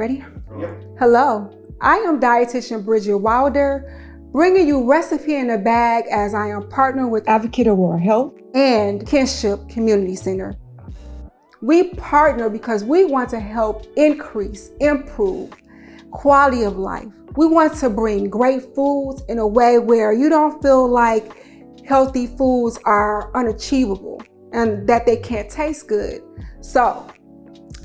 Ready? Yep. Hello, I am dietitian Bridget Wilder, bringing you Recipe in a Bag as I am partnered with Advocate Aurora Health and Kinship Community Center. We partner because we want to help increase, improve quality of life. We want to bring great foods in a way where you don't feel like healthy foods are unachievable and that they can't taste good. So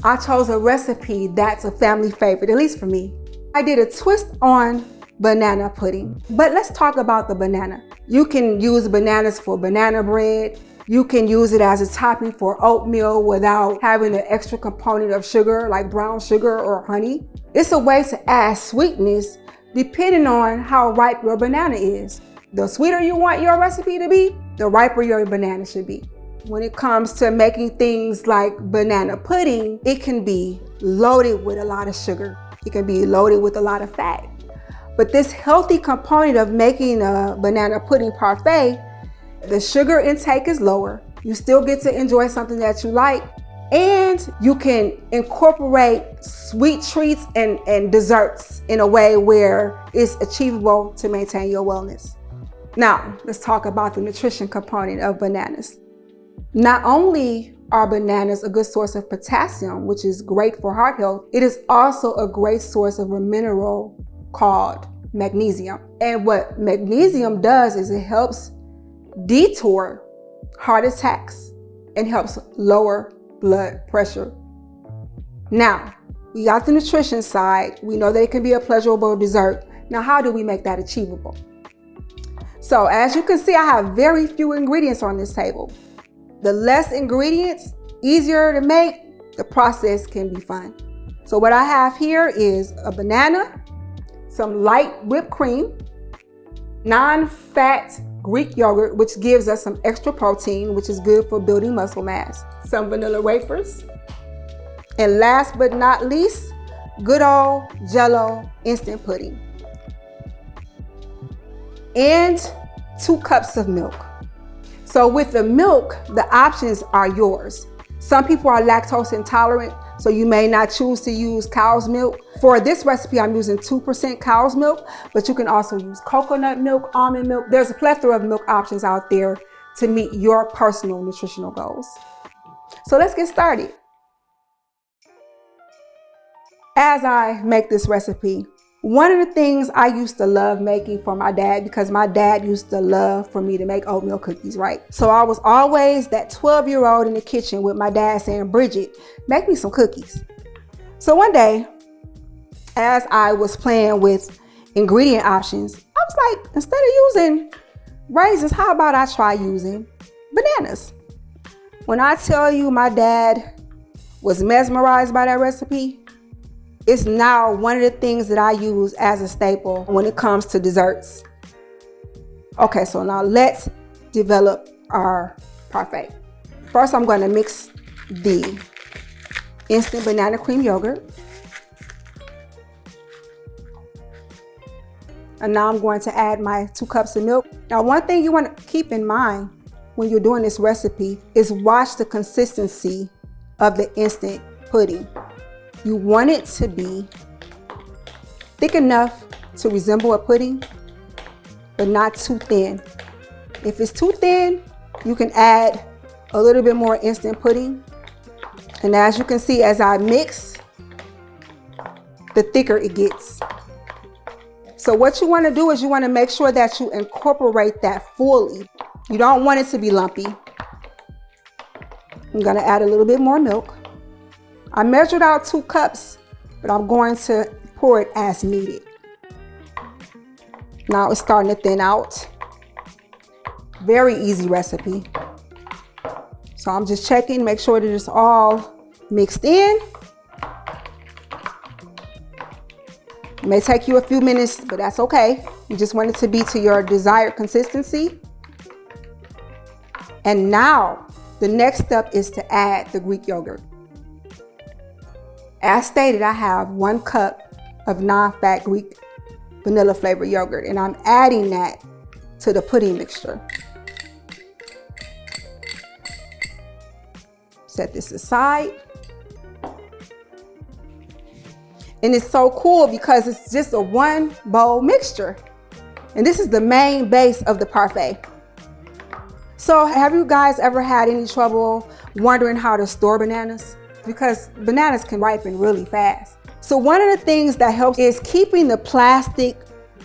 I chose a recipe that's a family favorite, at least for me. I did a twist on banana pudding, but let's talk about the banana. You can use bananas for banana bread. You can use it as a topping for oatmeal without having an extra component of sugar like brown sugar or honey. It's a way to add sweetness depending on how ripe your banana is. The sweeter you want your recipe to be, the riper your banana should be. When it comes to making things like banana pudding, it can be loaded with a lot of sugar. It can be loaded with a lot of fat. But this healthy component of making a banana pudding parfait, the sugar intake is lower. You still get to enjoy something that you like, and you can incorporate sweet treats and desserts in a way where it's achievable to maintain your wellness. Now, let's talk about the nutrition component of bananas. Not only are bananas a good source of potassium, which is great for heart health, it is also a great source of a mineral called magnesium. And what magnesium does is it helps detour heart attacks and helps lower blood pressure. Now, we got the nutrition side. We know that it can be a pleasurable dessert. Now, how do we make that achievable? So as you can see, I have very few ingredients on this table. The less ingredients, easier to make, the process can be fun. So what I have here is a banana, some light whipped cream, non-fat Greek yogurt, which gives us some extra protein, which is good for building muscle mass, some vanilla wafers, and last but not least, good old Jell-O instant pudding, and 2 cups of milk. So with the milk, the options are yours. Some people are lactose intolerant, so you may not choose to use cow's milk. For this recipe, I'm using 2% cow's milk, but you can also use coconut milk, almond milk. There's a plethora of milk options out there to meet your personal nutritional goals. So let's get started. As I make this recipe, one of the things I used to love making for my dad, because my dad used to love for me to make oatmeal cookies, right? So I was always that 12-year-old in the kitchen with my dad saying, Bridget, make me some cookies. So one day, as I was playing with ingredient options, I was like, instead of using raisins, how about I try using bananas? When I tell you my dad was mesmerized by that recipe, it's now one of the things that I use as a staple when it comes to desserts. Okay, so now let's develop our parfait. First, I'm going to mix the instant banana cream yogurt. And now I'm going to add my 2 cups of milk. Now, one thing you want to keep in mind when you're doing this recipe is watch the consistency of the instant pudding. You want it to be thick enough to resemble a pudding, but not too thin. If it's too thin, you can add a little bit more instant pudding. And as you can see, as I mix, the thicker it gets. So what you want to do is you want to make sure that you incorporate that fully. You don't want it to be lumpy. I'm going to add a little bit more milk. I measured out 2 cups, but I'm going to pour it as needed. Now it's starting to thin out. Very easy recipe. So I'm just checking, make sure that it's all mixed in. It may take you a few minutes, but that's okay. You just want it to be to your desired consistency. And now the next step is to add the Greek yogurt. As stated, I have 1 cup of non-fat Greek vanilla flavored yogurt, and I'm adding that to the pudding mixture. Set this aside. And it's so cool because it's just a one bowl mixture. And this is the main base of the Parfait. So have you guys ever had any trouble wondering how to store bananas? Because bananas can ripen really fast. So one of the things that helps is keeping the plastic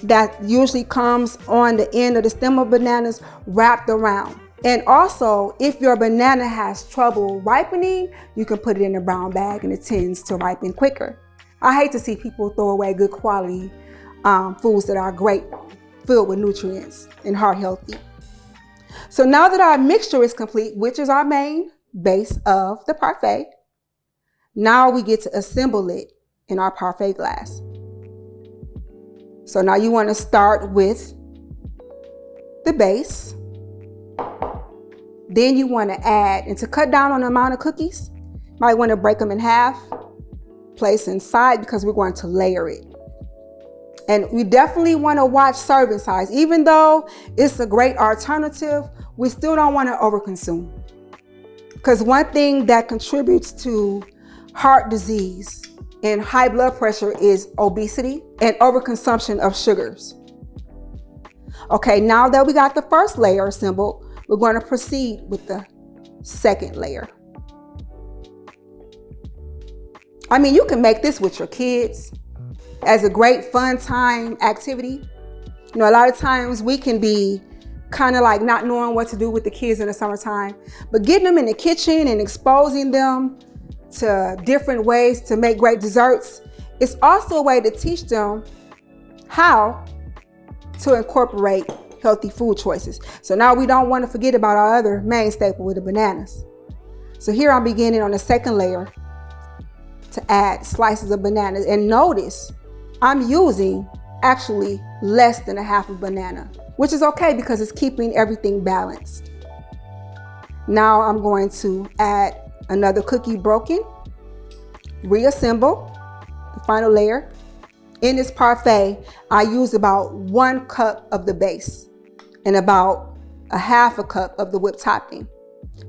that usually comes on the end of the stem of bananas wrapped around. And also, if your banana has trouble ripening, you can put it in a brown bag and it tends to ripen quicker. I hate to see people throw away good quality foods that are great, filled with nutrients and heart healthy. So now that our mixture is complete, which is our main base of the Parfait, now we get to assemble it in our Parfait glass. So now you want to start with the base. Then you want to add, and to cut down on the amount of cookies, you might want to break them in half, place inside because we're going to layer it. And we definitely want to watch serving size. Even though it's a great alternative, we still don't want to overconsume. Because one thing that contributes to heart disease and high blood pressure is obesity and overconsumption of sugars. Okay, now that we got the first layer assembled, we're going to proceed with the second layer. I mean, you can make this with your kids as a great fun time activity. You know, a lot of times we can be kind of like not knowing what to do with the kids in the summertime, but getting them in the kitchen and exposing them to different ways to make great desserts, it's also a way to teach them how to incorporate healthy food choices. So now we don't want to forget about our other main staple with the bananas. So here I'm beginning on the second layer to add slices of bananas, and notice I'm using actually less than a half a banana, which is okay because it's keeping everything balanced. Now I'm going to add another cookie broken, reassemble the final layer. In this Parfait, I use about 1 cup of the base and about a half a cup of the whipped topping.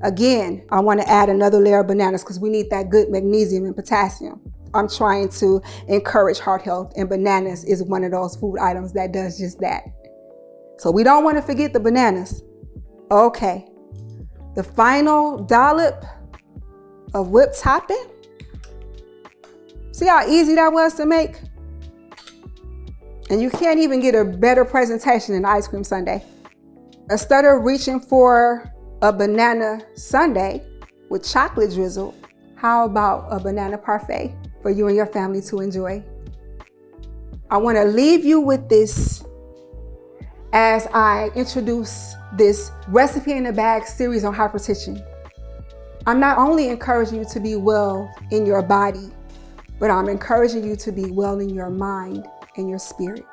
Again, I want to add another layer of bananas because we need that good magnesium and potassium. I'm trying to encourage heart health, and bananas is one of those food items that does just that. So we don't want to forget the bananas. Okay, the final dollop of whipped topping. See how easy that was to make? And you can't even get a better presentation than ice cream sundae. Instead of reaching for a banana sundae with chocolate drizzle, how about a banana parfait for you and your family to enjoy? I want to leave you with this as I introduce this Recipe in a Bag series on hypertension. I'm not only encouraging you to be well in your body, but I'm encouraging you to be well in your mind and your spirit.